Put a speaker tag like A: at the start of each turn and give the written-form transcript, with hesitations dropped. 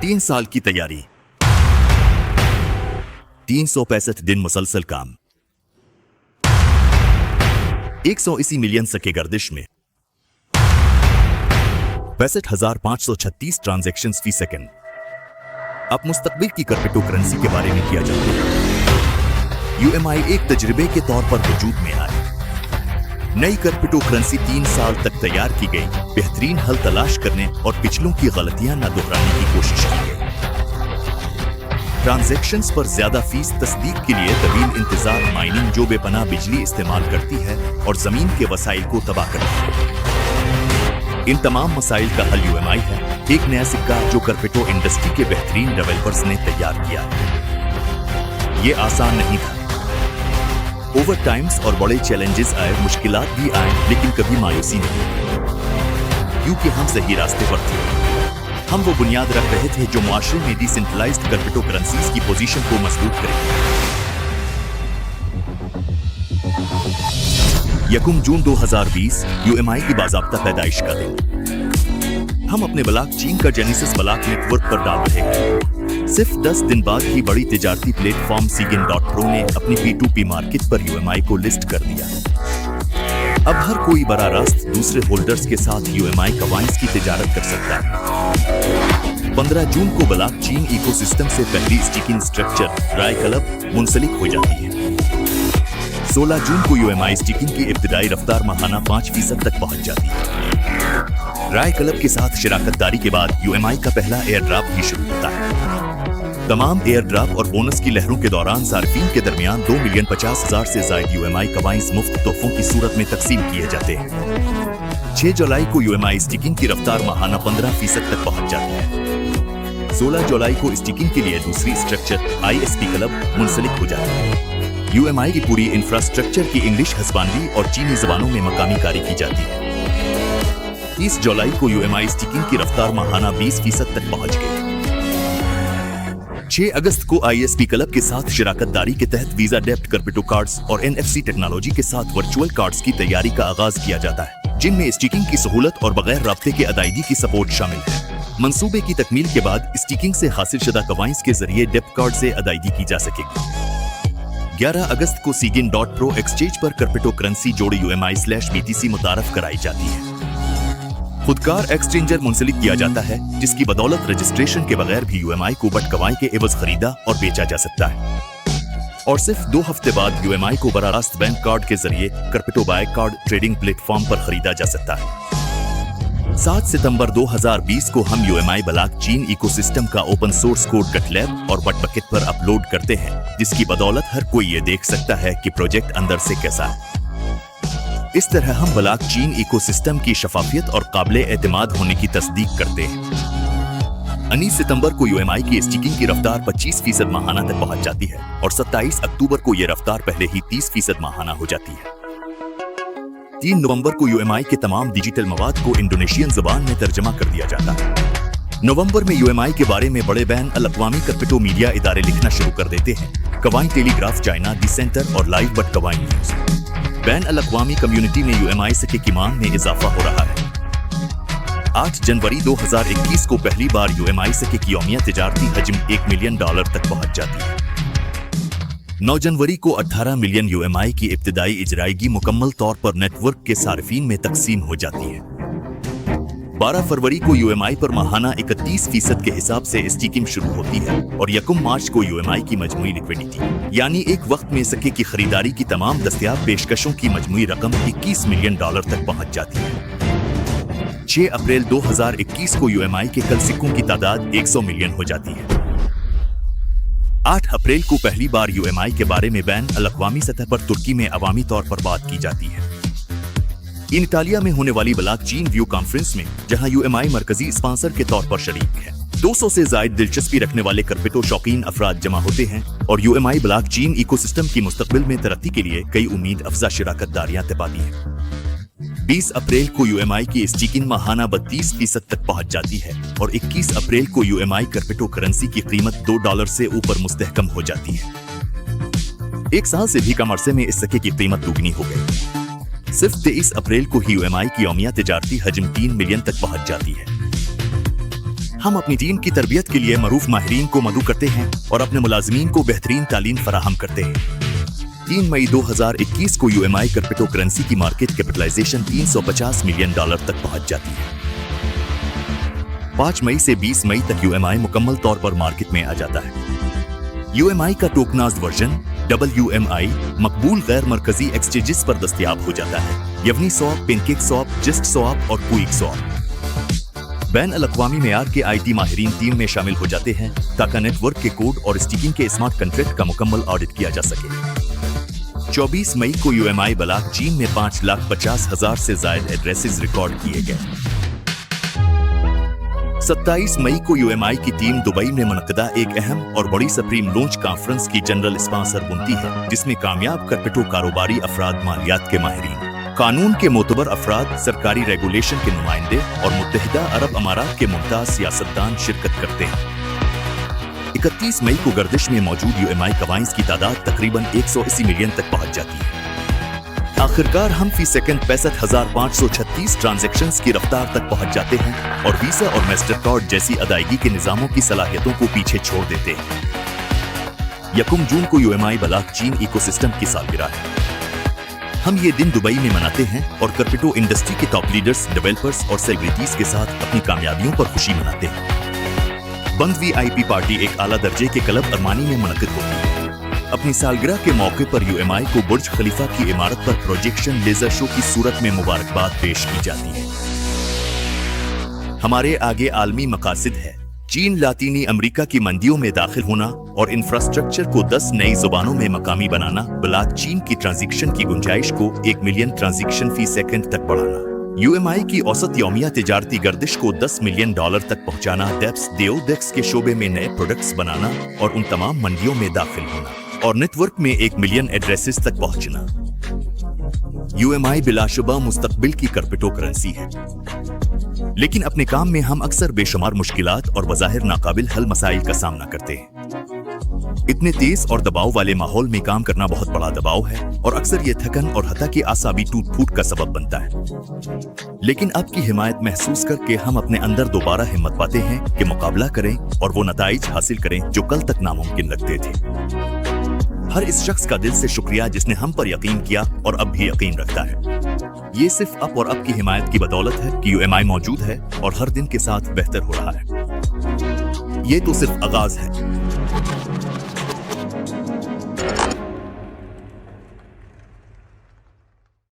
A: 3 साल की तैयारी, 365 दिन मुसलसल काम, 180 मिलियन सके गर्दिश में, 65,536 ट्रांजैक्शंस फी सेकंड। अब मुस्तकबिल की क्रिप्टो करेंसी के बारे में किया जाता है। UMI एक तजर्बे के तौर पर वजूद में आई। नई क्रिप्टो करेंसी 3 साल तक तैयार की गई, बेहतरीन हल तलाश करने और पिछलों की गलतियां न दोहराने की कोशिश की गई। ट्रांजैक्शंस पर ज्यादा फीस तस्दीक के लिए तवील इंतजार माइनिंग जो बेपनाह बिजली इस्तेमाल करती है और जमीन के वसाइल को तबाह करती है। इन तमाम मसाइल का हल UMI है, एक नया सिक्का जो क्रिप्टो इंडस्ट्री के बेहतरीन डेवलपर्स ने तैयार किया है। ये आसान नहीं था। ओवर टाइम्स और बड़े चैलेंजेस आए, मुश्किलात भी आए, लेकिन कभी मायूसी नहीं, क्योंकि हम सही रास्ते पर थे। हम वो बुनियाद रख रहे थे जो मुआशरे में डिसेंट्रलाइज्ड क्रिप्टो करेंसीज की पोजीशन को मजबूत करेगी। 1 जून 2020 UMI की बाज़ाब्ता पैदाइश का दिन। हम अपने ब्लॉकचेन का जेनेसिस ब्लॉक नेटवर्क पर डाल रहे हैं। सिर्फ 10 दिन बाद ही बड़ी तिजारती प्लेटफॉर्म Sigin.pro ने अपनी P2P मार्केट पर UMI को लिस्ट कर दिया। अब हर कोई बराह रास्त दूसरे होल्डर्स के साथ UMI कॉइन्स की तिजारत कर सकता है। 15 जून को ब्लॉकचेन इकोसिस्टम से पहली स्टेकिंग स्ट्रक्चर राय क्लब मुंसलिक हो जाती है। 16 जून को UMI स्टेकिंग की इब्तिदाई रफ्तार माहाना 5% तक पहुंच जाती है। राय क्लब के साथ शराकतदारी के बाद UMI का पहला एयर ड्रॉप भी शुरू होता है। तमाम एयर ड्रॉप और बोनस की लहरों के दौरान सार्फिन के दरमियान 2,50,000 से ज्यादा UMI कॉइन्स मुफ्त तोहफों की सूरत में तकसीम किए जाते हैं। 6 जुलाई को UMI स्टेकिंग की रफ्तार माहाना 15% तक पहुंच जाती है। 16 जुलाई को स्टेकिंग के लिए दूसरी स्ट्रक्चर ISP क्लब मुंसलिक हो जाती है। UMI की पूरी इंफ्रास्ट्रक्चर की इंग्लिश, हिस्पानी और चीनी जबानों में मकामी कारी की जाती है। 30 जुलाई को UMI स्टेकिंग की रफ्तार माहाना 20% तक पहुंच गई। 6 अगस्त को ISP क्लब के साथ शराकतदारी के तहत वीजा डेब्ट क्रिप्टो कार्ड्स और NFC टेक्नोलॉजी के साथ वर्चुअल कार्ड्स की तैयारी का आगाज किया जाता है, जिनमें स्टेकिंग की सहूलत और बगैर राब्ते के अदायगी की सपोर्ट शामिल है। मंसूबे की तकमील के बाद स्टेकिंग से हासिल शुदा कॉइन्स के जरिए डेब्ट कार्ड से अदायगी की जा सकेगी। 11 अगस्त को Sigin.pro एक्सचेंज पर क्रिप्टो करेंसी जोड़े UMI/BTC मुतारफ कराई जाती है। खुदकार एक्सचेंजर मुंसलिक किया जाता है, जिसकी बदौलत रजिस्ट्रेशन के बगैर भी UMI को बटकवाई के एवज खरीदा और बेचा जा सकता है। और सिर्फ 2 हफ्ते बाद UMI को बराह रास्त बैंक कार्ड के जरिए crypto buy card trading platform पर खरीदा जा सकता है। 7 सितंबर 2020 को हम UMI ब्लॉकचेन इकोसिस्टम का ओपन सोर्स कोड GitLab और Bitbucket पर अपलोड करते हैं, जिसकी बदौलत हर कोई ये देख सकता है कि प्रोजेक्ट अंदर से कैसा है। इस तरह हम ब्लॉकचेन इकोसिस्टम की शफाफियत और काबिल एतमाद होने की तस्दीक करते हैं। 19 सितंबर को UMI की स्टेकिंग की रफ्तार 25% माहाना तक पहुंच जाती है और 27 अक्टूबर को यह रफ्तार पहले ही 30% माहाना हो जाती है। 3 नवंबर को UMI के तमाम डिजिटल मवाद को इंडोनेशियन जुबान में तर्जमा कर दिया जाता है। नवंबर में UMI के बारे में बड़े बैन अल-अक़वामी क्रिप्टो मीडिया इदारे लिखना शुरू कर देते हैं। कवाइन टेलीग्राफ, चाइना, दी सेंटर और लाइव बट कवाइन न्यूज। बैन अल-अक़वामी कम्युनिटी में UMI सके की मांग में इजाफा हो रहा है। 8 जनवरी 2021 को पहली बार UMI सके की यौमिया तिजारती हजम $1 मिलियन तक पहुंच जाती है। 9 जनवरी को 18 मिलियन UMI की इब्तिदाई इजरायगी मुकम्मल तौर पर नेटवर्क के सार्फिन में तकसीम हो जाती है। 12 फरवरी को UMI पर माहाना 31% के हिसाब से स्टेकिंग शुरू होती है और 1 मार्च को UMI की मजमूई लिक्विडिटी, यानी एक वक्त में सके की खरीदारी की तमाम दस्तयाब पेशकशों की मजमूई रकम $21 मिलियन तक पहुंच जाती है। 6 अप्रैल 2021 को UMI के कल सिक्कों की तादाद 100 मिलियन हो जाती है। 8 अप्रैल को पहली बार UMI के बारे में बैन अल-अक़वामी सतह पर तुर्की में अवामी तौर पर बात की जाती है। इन इटालिया में होने वाली ब्लॉकचेन व्यू कॉन्फ्रेंस में, जहां UMI मरकजी स्पॉन्सर के तौर पर शरीक है, 200 से ज्यादा दिलचस्पी रखने वाले क्रिप्टो शौकीन अफराद जमा होते हैं और UMI ब्लॉकचेन इकोसिस्टम की मुस्तकबिल में तरक्की के लिए कई उम्मीद अफजा शराकतदारियां तय पाती हैं। 20 अप्रैल को UMI की स्टेकिंग माहाना 32% तक पहुंच जाती है और 21 अप्रैल को UMI क्रिप्टो करेंसी की कीमत $2 से ऊपर मुस्तहकम हो जाती है। 1 साल से भी कम अरसे में इस सके की कीमत दुगनी हो गई। सिर्फ 23 अप्रैल को ही UMI की यौमिया तिजारती हजम 3 मिलियन तक पहुंच जाती है। हम अपनी टीम की तरबियत के लिए मरूफ माहिरीन को मदऊ करते हैं और अपने मुलाजमीन को बेहतरीन तालीम फराहम करते हैं। 3 मई 2021 को UMI क्रिप्टो करेंसी की मार्केट कैपिटलाइजेशन $350 मिलियन तक पहुंच जाती है। 5 मई से 20 मई तक UMI मुकम्मल तौर पर मार्केट में आ जाता है। UMI का टोकनाइज्ड वर्जन WMI मकबूल गैर मरकजी एक्सचेंजेस पर दस्तयाब हो जाता है, यवनी स्वैप, पेनकेक स्वैप, जिस्ट स्वैप और क्विक स्वैप। बैन अल-अक़वामी मेयार के IT माहिरीन टीम में शामिल हो जाते हैं ताकि नेटवर्क के कोड और स्टिकिंग के स्मार्ट कंट्रैक्ट का मुकम्मल ऑडिट किया जा सके। 24 मई को UMI ब्लॉक चेन में 5,50,000 से ज़ायद एड्रेसेस रिकॉर्ड किए गए। 27 मई को UMI की टीम दुबई में मुनक़दा एक अहम और बड़ी सुप्रीम लॉन्च कॉन्फ्रेंस की जनरल स्पॉन्सर बनती है, जिसमें कामयाब क्रिप्टो कारोबारी अफराद, मालियात के माहिरीन, कानून के मोतबर अफराद, सरकारी रेगुलेशन के नुमाइंदे और मुत्तहिदा अरब अमारात के मुमताज सियासतदान शिरकत करते हैं। 31 मई को गर्दिश में मौजूद UMI कवाइंस की तादाद तकरीबन 180 मिलियन तक पहुंच जाती है। आखिरकार हम फी सेकंड 65,536 ट्रांजैक्शंस की रफ्तार तक पहुंच जाते हैं और वीजा और मास्टरकार्ड जैसी अदायगी के निजामों की सलाहियतों को पीछे छोड़ देते हैं। 1 जून को UMI ब्लॉकचेन इकोसिस्टम की सालगिरह है। हम ये दिन दुबई में मनाते हैं और क्रिप्टो इंडस्ट्री के टॉप लीडर्स, डेवलपर्स और सेलिब्रिटीज के साथ अपनी कामयाबियों पर खुशी मनाते हैं। बंद VIP पार्टी एक आला दर्जे के क्लब अरमानी में मुनक़िद होती है। अपनी सालगिरह के मौके पर UMI को बुर्ज खलीफा की इमारत पर प्रोजेक्शन लेजर शो की सूरत में मुबारकबाद पेश की जाती है। हमारे आगे आलमी मकासद है चीन लातीनी अमेरिका की मंडियों में दाखिल होना और इंफ्रास्ट्रक्चर को 10 नई जुबानों में मकामी बनाना, ब्लॉकचेन की ट्रांजैक्शन की गुंजाइश को 1 मिलियन ट्रांजैक्शन फी सेकंड तक बढ़ाना, UMI की औसत यौमिया तिजारती गर्दिश को $10 मिलियन तक पहुंचाना, डेप्स के शोबे में नए प्रोडक्ट्स बनाना और उन तमाम मंडियों में दाखिल होना और नेटवर्क में 1 मिलियन एड्रेसेस तक पहुंचना। UMI बिलाशुबा मुस्तकबिल की क्रिप्टो करेंसी है, लेकिन अपने काम में हम अक्सर बेशुमार मुश्किलात और बज़ाहिर नाकाबिल हल मसाइल का सामना करते हैं। इतने तेज और दबाव वाले माहौल में काम करना बहुत बड़ा दबाव है और अक्सर ये थकन और हत्ता की आसाबी टूट फूट का सबब बनता है। लेकिन आपकी हिमायत महसूस करके हम अपने अंदर दोबारा हिम्मत पाते हैं कि मुकाबला करें और वो नताइज हासिल करें जो कल तक नामुमकिन लगते थे। हर इस शख्स का दिल से शुक्रिया जिसने हम पर यकीन किया और अब भी यकीन रखता है। ये सिर्फ आप और आपकी हिमायत की बदौलत है कि UMI मौजूद है और हर दिन के साथ बेहतर हो रहा है। ये तो सिर्फ आगाज है।